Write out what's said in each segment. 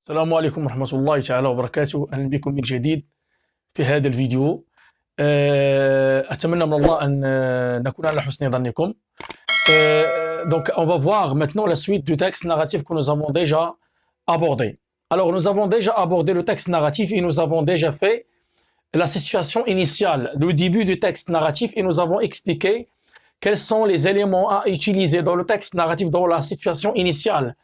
السلام عليكم ورحمة الله تعالى وبركاته. أهلا بكم من جديد في هذا الفيديو. أتمنى من الله أن نكون على حسن ظنكم. Donc on va voir maintenant la suite du texte narratif que nous avons déjà abordé. Alors nous avons déjà abordé le texte narratif et nous avons déjà fait la situation initiale, le début du texte narratif, et nous avons expliqué quels sont les éléments à utiliser dans le texte narratif dans la situation initiale.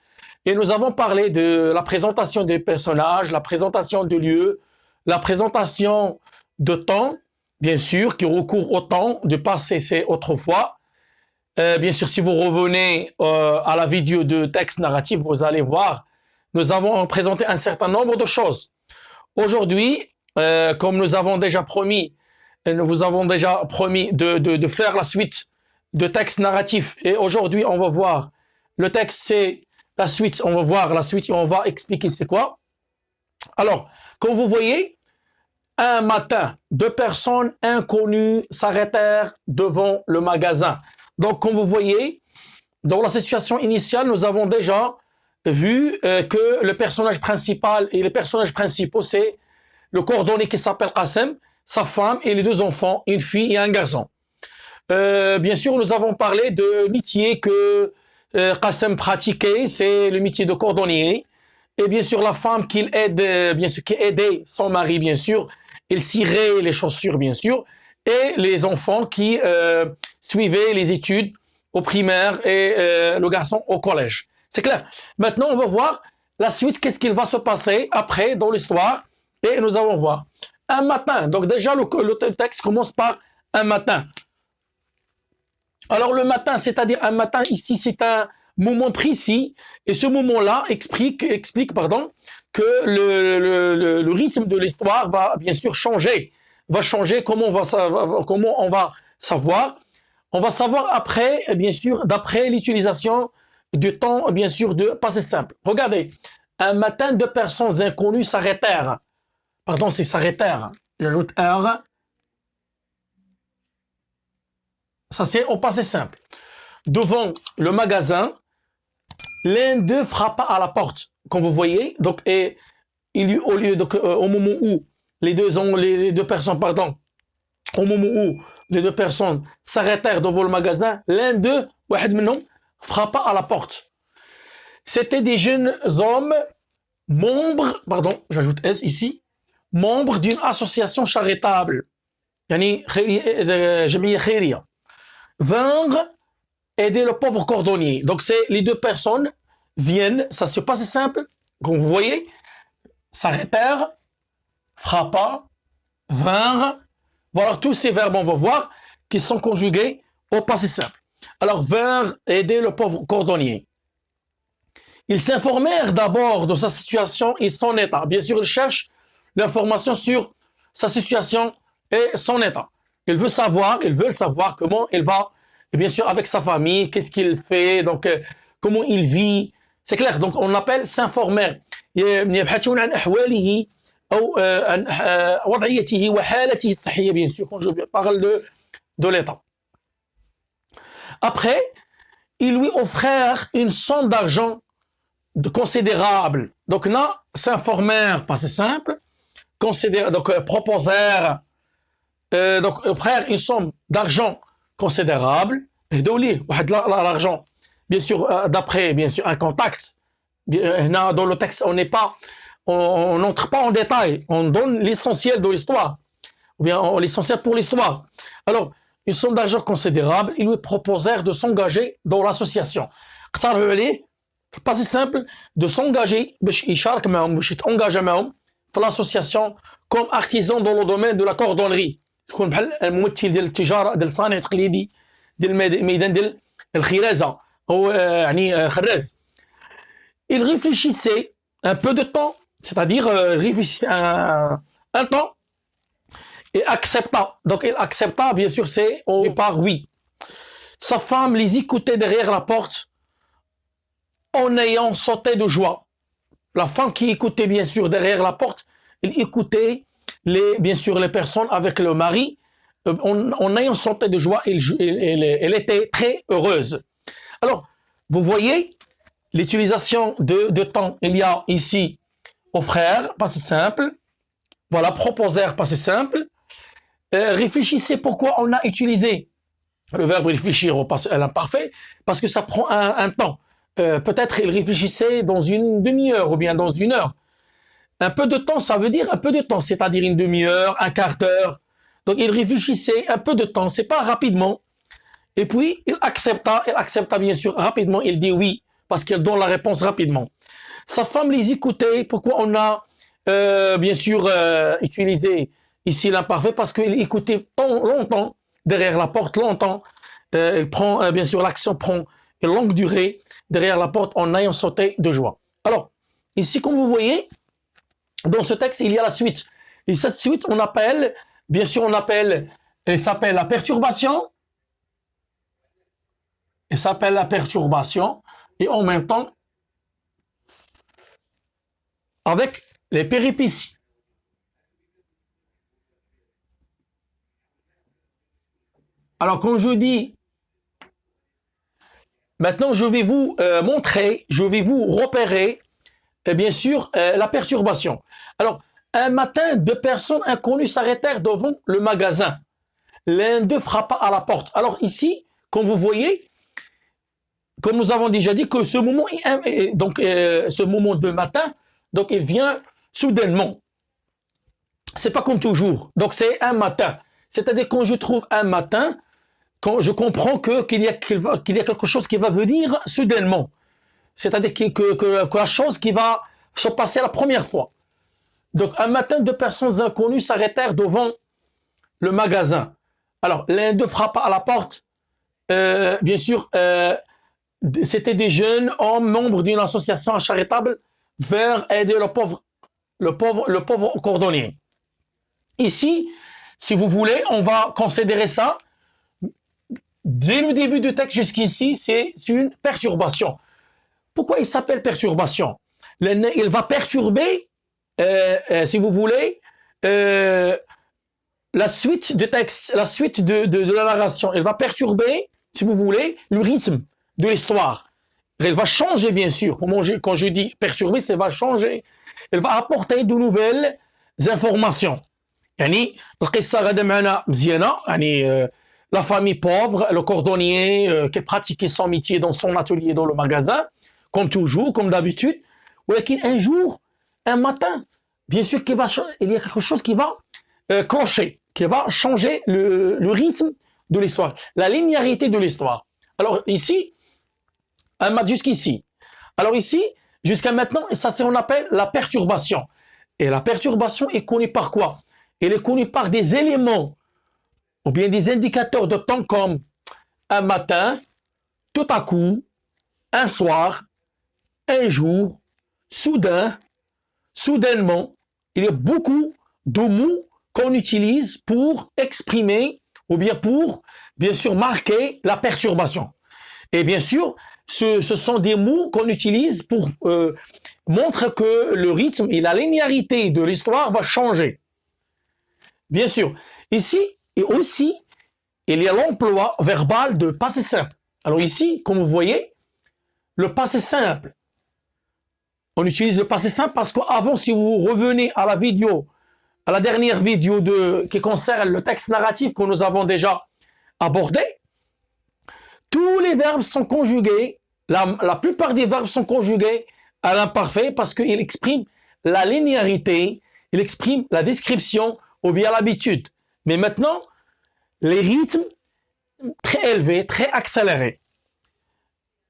Et nous avons parlé de la présentation des personnages, la présentation de lieux, la présentation de temps, bien sûr, qui recourt au temps, de passé c'est autrefois. Bien sûr, si vous revenez à la vidéo de texte narratif, vous allez voir, nous avons présenté un certain nombre de choses. Aujourd'hui, comme nous avons déjà promis, nous vous avons déjà promis de faire la suite de texte narratif. Et aujourd'hui, on va voir, le texte c'est la suite, on va voir la suite et on va expliquer c'est quoi. Alors, comme vous voyez, un matin, deux personnes inconnues s'arrêtèrent devant le magasin. Donc, comme vous voyez, dans la situation initiale, nous avons déjà vu que le personnage principal et les personnages principaux, c'est le cordonnier qui s'appelle Qassem, sa femme et les deux enfants, une fille et un garçon. Bien sûr, nous avons parlé de métier que Qassem pratiquait, c'est le métier de cordonnier. Et bien sûr, la femme qu'il aide, bien sûr, qui aidait son mari, bien sûr, il cirait les chaussures, bien sûr, et les enfants qui suivaient les études au primaire et le garçon au collège. C'est clair. Maintenant, on va voir la suite, qu'est-ce qu'il va se passer après dans l'histoire, et nous allons voir. Un matin, donc déjà le texte commence par un matin. Alors le matin, c'est-à-dire un matin ici, c'est un moment précis, et ce moment-là explique que le rythme de l'histoire va bien sûr changer. Va changer, comment on va savoir. On va savoir après, bien sûr, d'après l'utilisation du temps, bien sûr, de passé simple. Regardez, un matin, deux personnes inconnues s'arrêtèrent. Pardon, c'est s'arrêtèrent. J'ajoute heure. Ça, c'est au passé simple. Devant le magasin, l'un d'eux frappa à la porte. Comme vous voyez, donc, et il y eut au lieu, donc, au moment où les deux personnes, pardon, au moment où les deux personnes s'arrêtèrent devant le magasin, l'un d'eux, frappa à la porte. C'était des jeunes hommes, membres, pardon, j'ajoute S ici, membres d'une association charitable, yani Jamia Khayriya, vinrent aider le pauvre cordonnier. Donc c'est les deux personnes viennent, ça se passe simple, comme vous voyez, s'arrêtèrent, frappa, vinrent. Voilà, tous ces verbes, on va voir, qui sont conjugués au passé simple. Alors, vinrent aider le pauvre cordonnier. Ils s'informèrent d'abord de sa situation et son état. Bien sûr, ils cherchent l'information sur sa situation et son état. Ils veulent savoir comment il va, et bien sûr, avec sa famille, qu'est-ce qu'il fait, donc comment il vit. C'est clair, donc on appelle s'informer. يبحثون عن أحواله أو عن وضعيته وحالته الصحية, bien sûr, quand je parle de l'état. Après, ils lui offrirent une somme d'argent considérable. Donc là, s'informèrent, pas c'est simple, donc proposèrent, donc offrir une somme d'argent considérable. Et l'argent, bien sûr, d'après bien sûr un contact. Dans le texte, on n'entre pas en détail, on donne l'essentiel de l'histoire, ou bien l'essentiel pour l'histoire. Alors, une somme d'argent considérable, ils lui proposèrent de s'engager dans l'association. Pas si simple de s'engager, dans l'association comme artisan dans le domaine de la cordonnerie. تكون بحال الممثل ديال التجاره ديال الصانع التقليدي ديال الميدان ديال الخرازه او يعني خراز. Il réfléchissait un peu de temps, c'est-à-dire réfléchissait un temps et accepta. Donc il accepta, bien sûr, c'est au départ oui. Sa femme les écoutait derrière la porte en ayant sauté de joie. La femme qui écoutait, bien sûr, derrière la porte, elle écoutait bien sûr les personnes avec le mari en ayant sauté de joie. Elle était très heureuse. Alors, vous voyez l'utilisation de temps. Il y a ici aux frères, passé simple. Voilà, proposer, passé simple. Réfléchissez pourquoi on a utilisé le verbe réfléchir au passé à l'imparfait, parce que ça prend un temps. Peut-être il réfléchissait dans une demi-heure ou bien dans une heure. Un peu de temps, ça veut dire un peu de temps, c'est-à-dire une demi-heure, un quart d'heure. Donc il réfléchissait un peu de temps, c'est pas rapidement. Et puis il accepta bien sûr rapidement, il dit oui, parce qu'il donne la réponse rapidement. Sa femme les écoutait, pourquoi on a bien sûr utilisé ici l'imparfait, parce qu'il écoutait longtemps, derrière la porte, longtemps. Il prend, bien sûr, l'action prend une longue durée derrière la porte en ayant sauté de joie. Alors, ici, comme vous voyez, dans ce texte, il y a la suite. Et cette suite, on appelle, bien sûr, elle s'appelle la perturbation. Elle s'appelle la perturbation. Et en même temps, avec les péripéties. Alors, quand je dis, maintenant, je vais vous montrer, je vais vous repérer, bien sûr, la perturbation. Alors, un matin, deux personnes inconnues s'arrêtèrent devant le magasin. L'un d'eux frappa à la porte. Alors ici, comme vous voyez, comme nous avons déjà dit, que ce moment, ce moment de matin, donc il vient soudainement. C'est pas comme toujours. Donc c'est un matin. C'est-à-dire quand je trouve un matin, quand je comprends qu'il y a quelque chose qui va venir soudainement. C'est-à-dire que la chose qui va se passer la première fois. Donc un matin, deux personnes inconnues s'arrêtèrent devant le magasin. Alors l'un d'eux frappa à la porte. Bien sûr, c'était des jeunes hommes membres d'une association charitable vers aider le pauvre cordonnier. Ici, si vous voulez, on va considérer ça. Dès le début du texte jusqu'ici, c'est une perturbation. Pourquoi il s'appelle perturbation? Il va perturber, si vous voulez, la suite du texte, la suite de la narration. Il va perturber, si vous voulez, le rythme de l'histoire. Il va changer, bien sûr. Quand je dis perturber, ça va changer. Il va apporter de nouvelles informations. يعني القصة غدا معنا مزيانة يعني la famille pauvre, le cordonnier qui pratiquait son métier dans son atelier dans le magasin, comme toujours, comme d'habitude. ولكن un jour, un matin, bien sûr il y a quelque chose qui va clocher, qui va changer le rythme de l'histoire, la linéarité de l'histoire. Alors ici, jusqu'ici. Alors ici, jusqu'à maintenant, ça c'est on appelle la perturbation. Et la perturbation est connue par quoi? Elle est connue par des éléments ou bien des indicateurs de temps comme un matin, tout à coup, un soir, un jour, soudain, soudainement. Il y a beaucoup de mots qu'on utilise pour exprimer ou bien pour, bien sûr, marquer la perturbation. Et bien sûr, ce sont des mots qu'on utilise pour montrer que le rythme et la linéarité de l'histoire va changer. Bien sûr, ici et aussi, il y a l'emploi verbal de passé simple. Alors ici, comme vous voyez, le passé simple. On utilise le passé simple parce qu'avant, si vous revenez à la vidéo, à la dernière vidéo qui concerne le texte narratif que nous avons déjà abordé, tous les verbes sont conjugués, la plupart des verbes sont conjugués à l'imparfait parce qu'il exprime la linéarité, il exprime la description ou bien l'habitude. Mais maintenant, les rythmes très élevés, très accélérés,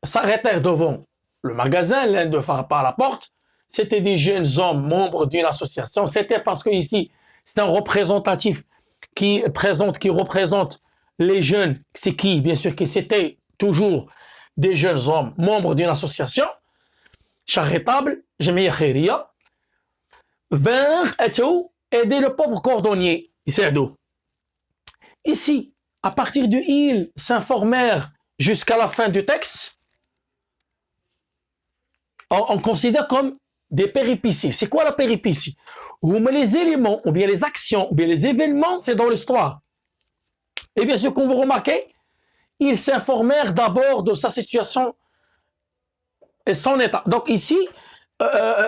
s'arrêtèrent devant le magasin, l'un de frappa à la porte. C'était des jeunes hommes membres d'une association. C'était parce que ici, c'est un représentatif qui représente les jeunes. C'est qui? Bien sûr que c'était toujours des jeunes hommes membres d'une association charitable, Jamia Khairia, vinrent aider le pauvre cordonnier. Ici, à partir de ils s'informèrent jusqu'à la fin du texte, on considère comme des péripéties. C'est quoi la péripétie? Les éléments, ou bien les actions, ou bien les événements, c'est dans l'histoire. Et bien sûr, comme vous remarquez, ils s'informèrent d'abord de sa situation et son état. Donc ici,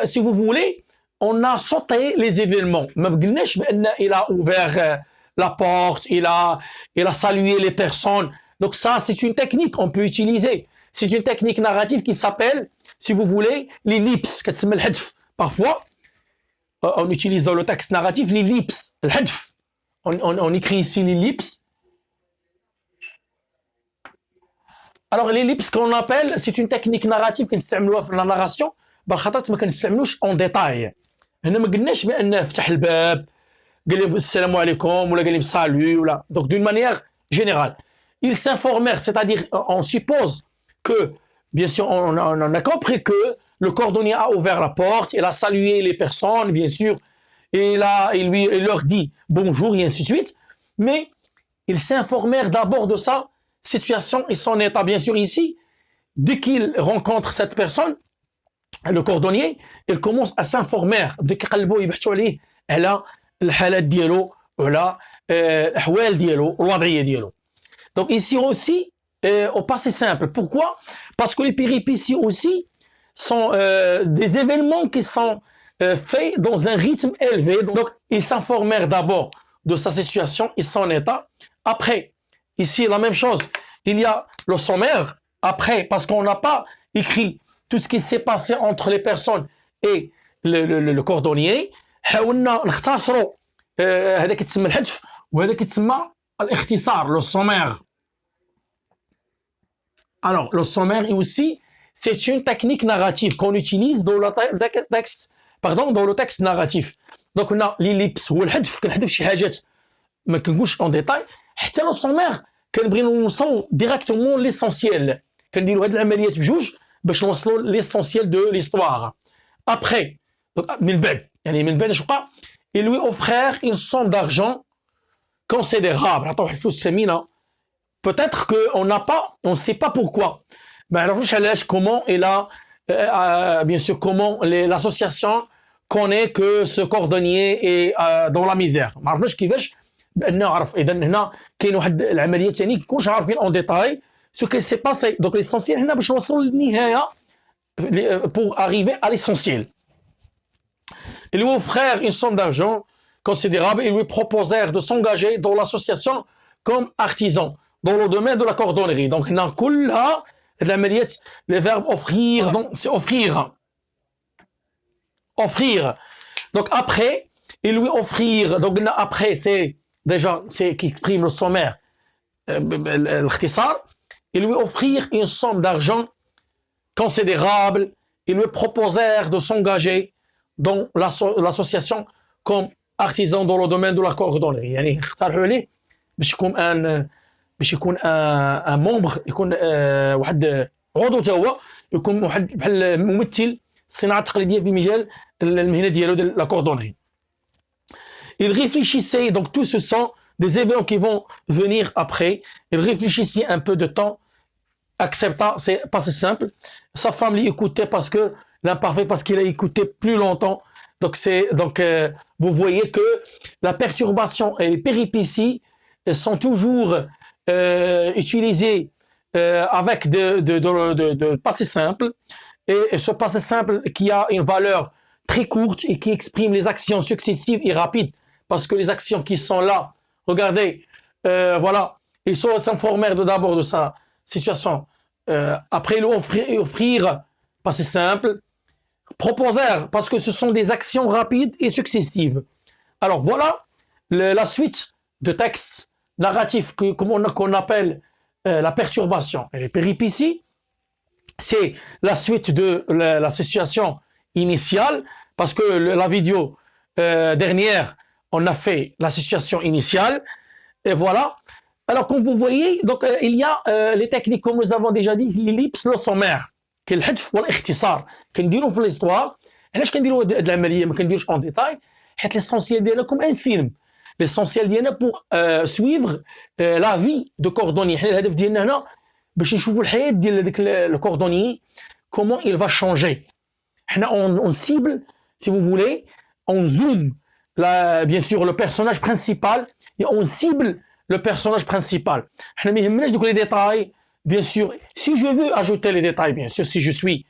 si vous voulez, on a sauté les événements. Il a ouvert la porte, il a salué les personnes. Donc ça, c'est une technique qu'on peut utiliser. C'est une technique narrative qui s'appelle, si vous voulez, l'ellipse. Parfois, on utilise dans le texte narratif l'ellipse. On écrit ici l'ellipse. Alors l'ellipse qu'on appelle, c'est une technique narrative qui نستعملوها في la narration. بالخطات ما كنستعملوش en détail. هنا ما قلناش بأن فتح الباب قال لهم السلام عليكم ولا قال لهم salut ولا. Donc d'une manière générale, ils s'informèrent, c'est-à-dire on suppose que, bien sûr, on a compris que le cordonnier a ouvert la porte, il a salué les personnes, bien sûr, et il leur dit bonjour et ainsi de suite, mais ils s'informèrent d'abord de sa situation et son état. Bien sûr, ici, dès qu'il rencontre cette personne, le cordonnier, il commence à s'informer. Dès qu'il يبحثوا عليه على الحالات ديالو وعلى الأحوال ديالو والوضعية ديالو. Donc ici aussi, au passé simple. Pourquoi? Parce que les péripéties aussi sont des événements qui sont faits dans un rythme élevé. Donc ils s'informèrent d'abord de sa situation et son état. Après, ici la même chose, il y a le sommaire. Après, parce qu'on n'a pas écrit tout ce qui s'est passé entre les personnes et le cordonnier, حاولنا نختصروا هذا كيتسمى الحذف وهذا كيتسمى الاختصار, le sommaire. Alors, le sommaire aussi, c'est une technique narrative qu'on utilise dans le texte narratif. Donc, on a l'ellipse ou الحذف, كنحذف شي حاجات ما كنقولش en détail. حتى le sommaire كنبغيو نوصلوا directement l'essentiel. كنديروا هاد العمليات بجوج باش نوصلوا l'essentiel de l'histoire. Après, من بعد اش بقى, ils lui offrirent une somme d'argent considérable. عطاوه الفلوس ثمينه. Peut-être qu'on n'a pas, on ne sait pas pourquoi. Mais alors, comment il a, bien sûr, comment l'association connaît que ce cordonnier est dans la misère. ما عرفناش كيفاش بأن نعرف. إذا هنا كاين واحد العملية ثانية كنكونش عارفين en détail ce qui s'est passé. Donc l'essentiel هنا باش نوصلوا للنهاية pour arriver à l'essentiel. Ils lui offrirent une somme d'argent considérable et lui proposèrent de s'engager dans l'association comme artisan dans le domaine de la cordonnerie. Donc, on a كلها العمليات, les verbes offrir, donc c'est offrir. Offrir. Donc, après, ils lui offrirent, donc après, c'est déjà, c'est qui exprime le sommaire, الاختصار. Ils lui offrirent une somme d'argent considérable. Ils lui proposèrent de s'engager dans l'association comme artisan dans le domaine de la cordonnerie. يعني اختاروا عليه باش يكون ان مومبر, يكون واحد عضو تا هو يكون واحد بحال ممثل الصناعه التقليديه في مجال المهنه ديالو ديال لا كوردونري. Il réfléchissait, donc tout ce sont des événements qui vont venir après. Il réfléchissait un peu de temps, accepta, c'est pas si simple. Sa femme l'écoutait parce que l'imparfait, parce qu'il a écouté plus longtemps. Donc vous voyez que la perturbation et les péripéties sont toujours utilisées avec de passé simple, et ce passé simple qui a une valeur très courte et qui exprime les actions successives et rapides, parce que les actions qui sont là, regardez, voilà, ils s'informèrent d'abord de sa situation, après lui offrir passé simple, proposèrent, parce que ce sont des actions rapides et successives. Alors voilà la suite de textes narratifs qu'on appelle la perturbation et les péripéties. C'est la suite de la situation initiale, parce que la vidéo dernière, on a fait la situation initiale, et voilà. Alors comme vous voyez, donc il y a les techniques, comme nous avons déjà dit, l'ellipse, le sommaire, كاين الحذف والاختصار كنديروا في ليستوار. علاش كنديروا هاد العمليه ما كنديروش اون ديتاي؟ حيت ليسونسيال ديالنا كوم ان فيلم. ليسونسيال ديالنا بور سويفغ لا في دو كوردوني. حنا الهدف ديالنا هنا باش نشوفوا الحياه ديال هذاك الكوردوني كومون il va changer. حنا on cible, si vous voulez, on zoom bien sûr le personnage principal et on cible le personnage principal. حنا ما يهمناش دوك لي ديتاي. Bien sûr, si je veux ajouter les détails, bien sûr, si je suis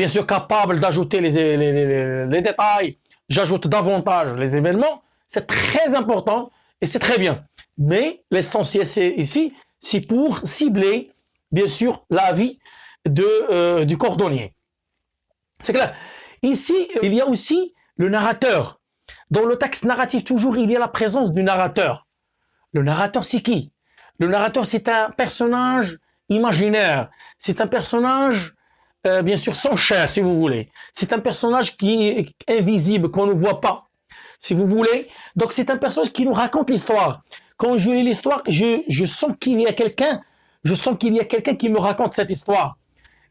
bien sûr capable d'ajouter les détails j'ajoute davantage les événements, c'est très important et c'est très bien. Mais l'essentiel ici, c'est pour cibler, bien sûr, la vie du cordonnier. C'est clair. Ici, il y a aussi le narrateur. Dans le texte narratif, toujours, il y a la présence du narrateur. Le narrateur, c'est qui? Le narrateur, c'est un personnage imaginaire. C'est un personnage, bien sûr, sans chair, si vous voulez. C'est un personnage qui est invisible, qu'on ne voit pas, si vous voulez. Donc, c'est un personnage qui nous raconte l'histoire. Quand je lis l'histoire, je sens qu'il y a quelqu'un, qui me raconte cette histoire.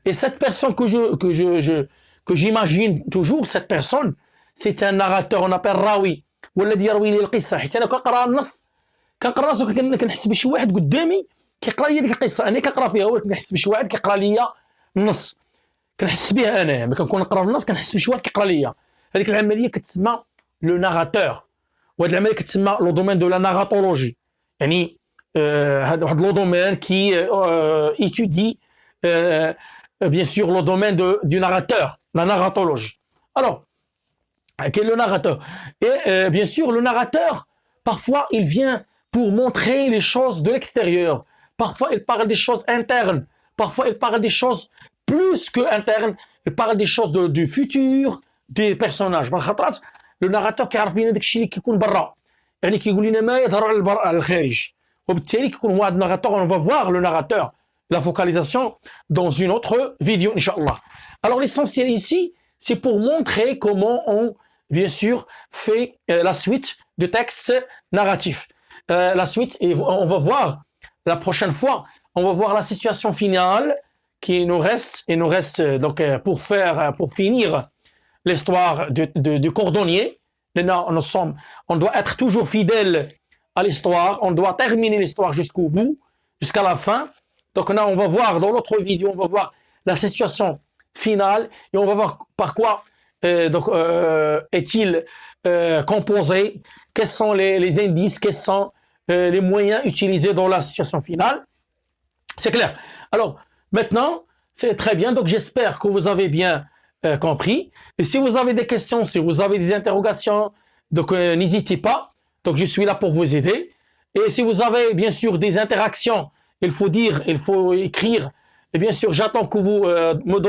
Et cette personne que j'imagine toujours, cette personne, c'est un narrateur, on appelle راوي والذي يروي لي القصه. حيت انا كنقرا النص، كنقرا النص كنحس بشي واحد قدامي كيقرا لي ديك القصه، انا كنقرا فيها ولكن كنحس بشي واحد كيقرا لي النص، كنحس بها انا ملي كنكون نقرا النص كنحس بشي واحد كيقرا لي. هذيك العمليه كتسمى لو ناراتور، وهذه العمليه كتسمى لو دومين دو لا ناراتولوجي. يعني هذا واحد لو دومين كي étudie bien sûr le domaine du narrateur, la narratologie. Alors, quel est le narrateur? Et bien sûr, le narrateur, parfois, il vient pour montrer les choses de l'extérieur. Parfois, il parle des choses internes. Parfois, il parle des choses plus que internes. Il parle des choses du futur des personnages. Le narrateur كيعرف لنا داكشي اللي كيكون برا، يعني كيقول لنا ما يظهر على الخارج، وبالتالي كيكون هو هذا الناراتور. On va voir le narrateur, la focalisation dans une autre vidéo, Inch'Allah. Alors, l'essentiel ici, c'est pour montrer comment on, bien sûr, fait la suite de texte narratif. La suite, et on va voir la prochaine fois, on va voir la situation finale qui nous reste, et nous reste donc pour finir l'histoire du cordonnier. Maintenant, on doit être toujours fidèle à l'histoire, on doit terminer l'histoire jusqu'au bout, jusqu'à la fin. Donc là, on va voir dans l'autre vidéo, on va voir la situation finale et on va voir par quoi est-il composé, quels sont les indices, quels sont les moyens utilisés dans la situation finale. C'est clair. Alors, maintenant, c'est très bien. Donc, j'espère que vous avez bien compris. Et si vous avez des questions, si vous avez des interrogations, donc n'hésitez pas. Donc, je suis là pour vous aider. Et si vous avez, bien sûr, des interactions, il faut dire, il faut écrire. Et bien sûr, j'attends que vous me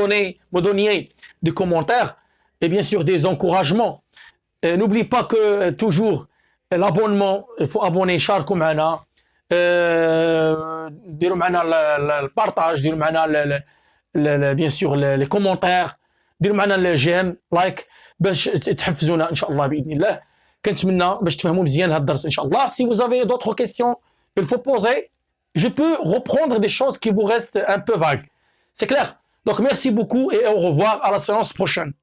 donniez des commentaires et bien sûr des encouragements. N'oubliez pas que toujours l'abonnement, il faut abonner, شاركوا معنا, ديروا معنا البارتاج, ديروا معنا bien sûr les commentaires, ديروا معنا الجيم لايك باش تحفزونا ان شاء الله باذن الله. كنتمنى باش تفهموا مزيان هذا الدرس ان شاء الله. Si vous avez d'autres questions, il faut poser. Je peux reprendre des choses qui vous restent un peu vagues. C'est clair? Donc merci beaucoup et au revoir à la séance prochaine.